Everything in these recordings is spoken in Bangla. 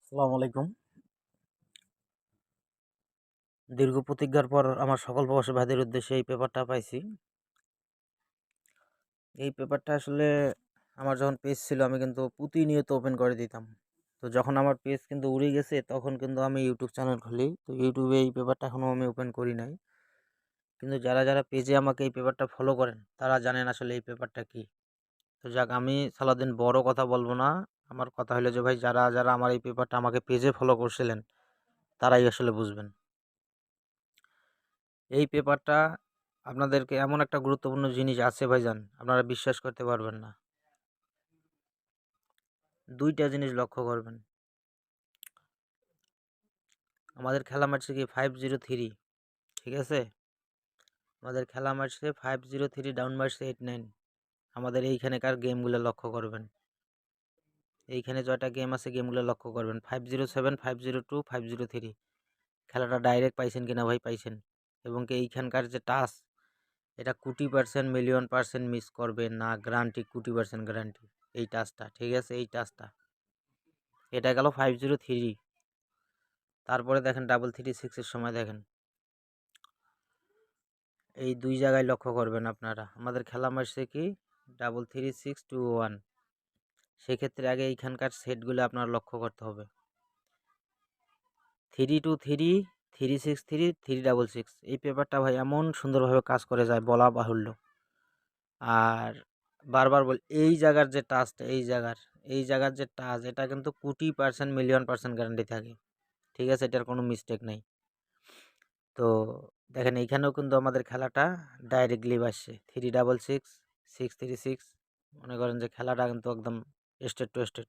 আসসালামু আলাইকুম। দীর্ঘ প্রতীক্ষার পর আমার সকল প্রবাসী ভাইদের উদ্দেশ্যে এই পেপারটা পাইছি। এই পেপারটা আসলে আমার যখন পেজ ছিল আমি কিন্তু প্রতিনিয়ত ওপেন করে দিতাম। তো যখন আমার পেজ কিন্তু উড়ে গেছে তখন কিন্তু আমি ইউটিউব চ্যানেল খুলি। তো ইউটিউবে এই পেপারটা এখনও আমি ওপেন করি নাই। কিন্তু যারা পেজে আমাকে এই পেপারটা ফলো করেন তারা জানেন আসলে এই পেপারটা কী। তো যাক, আমি সারাদিন বড় কথা বলবো না। আমার কথা হলো যে ভাই, যারা আমার এই পেপারটা আমাকে পেজে ফলো করছিলেন তারাই আসলে বুঝবেন। এই পেপারটা আপনাদেরকে এমন একটা গুরুত্বপূর্ণ জিনিস আছে ভাইজান, আপনারা বিশ্বাস করতে পারবেন না। ২টা জিনিস লক্ষ্য করবেন। আমাদের খেলা মারছে কি 503, ঠিক আছে? আমাদের খেলা মারছে 503, ডাউন মারছে 89। আমাদের এইখানেকার গেমগুলো লক্ষ্য করবেন। এইখানে জয়টা গেম আছে, গেমগুলো লক্ষ্য করবেন। 507, 502, 503 খেলাটা ডাইরেক্ট পাইছেন কিনা ভাই? পাইছেন। এবং কি এইখানকার যে টাচ, এটা কোটি% মিলিয়ন% মিস করবে না, গ্যারান্টি, কোটি% গ্যারান্টি। এই টাচটা, ঠিক আছে? এই টাচটা, এটা গেল 503। তারপরে দেখেন 336 এর সময় দেখেন, এই দুই জায়গায় লক্ষ্য করবেন আপনারা। আমাদের খেলা মারছে কি 33621। সেক্ষেত্রে আগে এইখানকার সেটগুলো আপনার লক্ষ্য করতে হবে। 323, 363, 366। এই পেপারটা ভাই এমন সুন্দরভাবে কাজ করে যায় বলা বাহুল্য। আর বারবার বল, এই জায়গার যে টাচটা, এই জায়গার যে টাচ, এটা কিন্তু কোটি% মিলিয়ন% গ্যারান্টি থাকে, ঠিক আছে? এটার কোনো মিস্টেক নেই। তো দেখেন এইখানেও কিন্তু আমাদের খেলাটা ডাইরেক্টলি বাসছে 366, 636। মনে করেন যে খেলাটা কিন্তু একদম স্টেট টু স্টেট।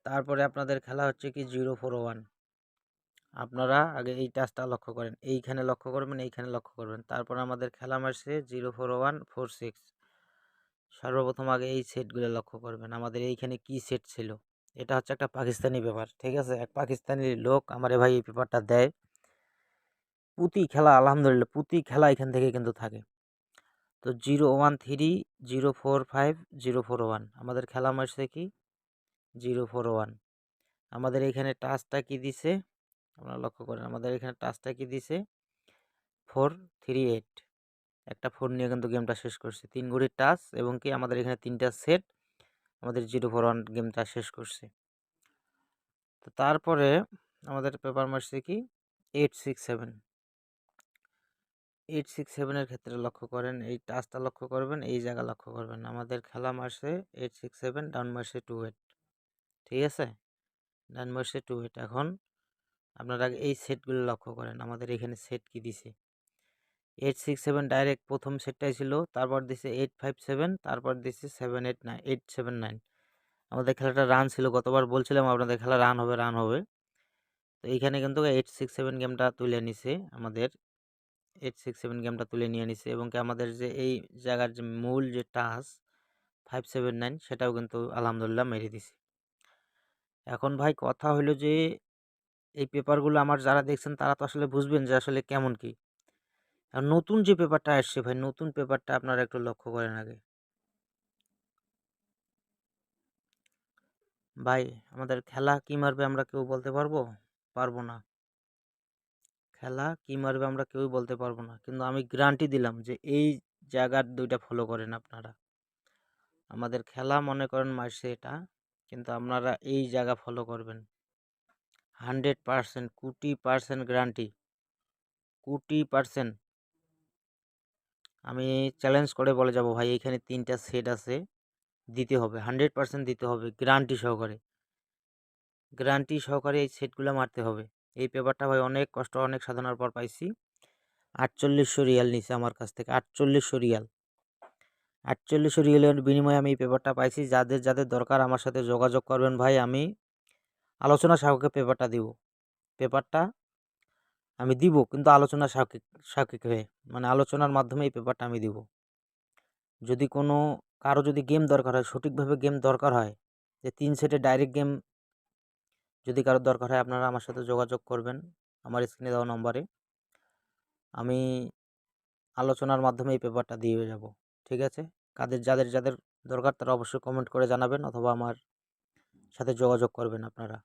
তারপরে আপনাদের খেলা হচ্ছে কি 041। আপনারা আগে এই টাচটা লক্ষ্য করেন, এইখানে লক্ষ্য করবেন, এইখানে লক্ষ্য করবেন। তারপর আমাদের খেলা মারছে 04146। সর্বপ্রথম আগে এই সেটগুলো লক্ষ্য করবেন, আমাদের এইখানে কি সেট ছিল। এটা হচ্ছে একটা পাকিস্তানি পেপার, ঠিক আছে? এক পাকিস্তানি লোক আমারে ভাই এই পেপারটা দেয়। প্রতি খেলা, আলহামদুলিল্লাহ, প্রতি খেলা এখান থেকে কিন্তু থাকে। তো 013, 045, 041 আমাদের খেলা মারছে কি 041। আমাদের এখানে টাচটা কি দিছে, আপনারা লক্ষ্য করেন, আমাদের এখানে টাচটা কি দিছে 438। একটা 4 নিয়ে কিন্তু গেমটা শেষ করছে। 3 ঘড়ির টাচ এবং কি আমাদের এখানে 3টা সেট আমাদের 041 গেমটা শেষ করছে। তো তারপরে আমাদের পেপার মারছে কি 867। 867 এর ক্ষেত্রে লক্ষ্য করেন, এই টাচটা লক্ষ্য করবেন, এই জায়গা লক্ষ্য করবেন। আমাদের খেলা মারছে 867, ডাউন মারছে 28, ঠিক আছে? ডাউন মারছে 28। এখন আপনারা এই সেটগুলো লক্ষ্য করেন, আমাদের এখানে সেট কি দিছে। 867 ডাইরেক্ট প্রথম সেটটাই ছিল, তারপর দিছে 857, তারপর দিছে 789, 879। আমাদের খেলাটা রান ছিল, গতবার বলছিলাম আপনাদের খেলা রান হবে, রান হবে। তো এইখানে কিন্তু 867 গেমটা তুলে নিছে, আমাদের 867 গেমটা তুলে নিয়ে নিছে। এবং কি আমাদের যে এই জায়গার যে মূল যে টাচ 579, সেটাও কিন্তু আলহামদুলিল্লাহ মেরে দিছে। এখন ভাই কথা হলো যে এই পেপারগুলো আমার যারা দেখছেন তারা তো আসলে বুঝবেন যে আসলে কেমন কি। আর নতুন যে পেপারটা আসছে ভাই, নতুন পেপারটা আপনারা একটু লক্ষ্য করেন আগে। ভাই আমাদের খেলা কি মারবে আমরা কেউ বলতে পারবো? পারবো না। খেলা কি মারবে আমরা কেউই বলতে পারবো না। কিন্তু আমি গ্যারান্টি দিলাম যে এই জায়গার 2টা ফলো করেন আপনারা। আমাদের খেলা মনে করেন মারছে এটা, কিন্তু আপনারা এই জায়গা ফলো করবেন। 100%, কোটি% গ্যারান্টি, কোটি%। আমি চ্যালেঞ্জ করে বলে যাব ভাই, এইখানে 3টা সেট আছে, দিতে হবে, 100% দিতে হবে, গ্যারান্টি সহকারে। গ্যারান্টি সহকারে এই সেটগুলো মারতে হবে। এই পেপারটা ভাই অনেক কষ্ট, অনেক সাধনার পর পাইছি। 4800 রিয়াল নিছে আমার কাছ থেকে, 4800 রিয়াল। 4800 রিয়ালের বিনিময়ে আমি এই পেপারটা পাইছি। যাদের দরকার আমার সাথে যোগাযোগ করবেন ভাই, আমি আলোচনা সাপেক্ষে পেপারটা দিব। পেপারটা আমি দিব, কিন্তু আলোচনা সাপেক্ষে, মানে আলোচনার মাধ্যমে এই পেপারটা আমি দিব। যদি কোনো কারো যদি গেম দরকার হয়, সঠিকভাবে গেম দরকার হয়, যে 3 সেটে ডাইরেক্ট গেম যদি কারোর দরকার হয়, আপনারা আমার সাথে যোগাযোগ করবেন আমার স্ক্রিনে দেওয়া নম্বরে। আমি আলোচনার মাধ্যমে এই পেপারটা দিয়ে যাব, ঠিক আছে? যাদের দরকার তারা অবশ্যই কমেন্ট করে জানাবেন, অথবা আমার সাথে যোগাযোগ করবেন আপনারা।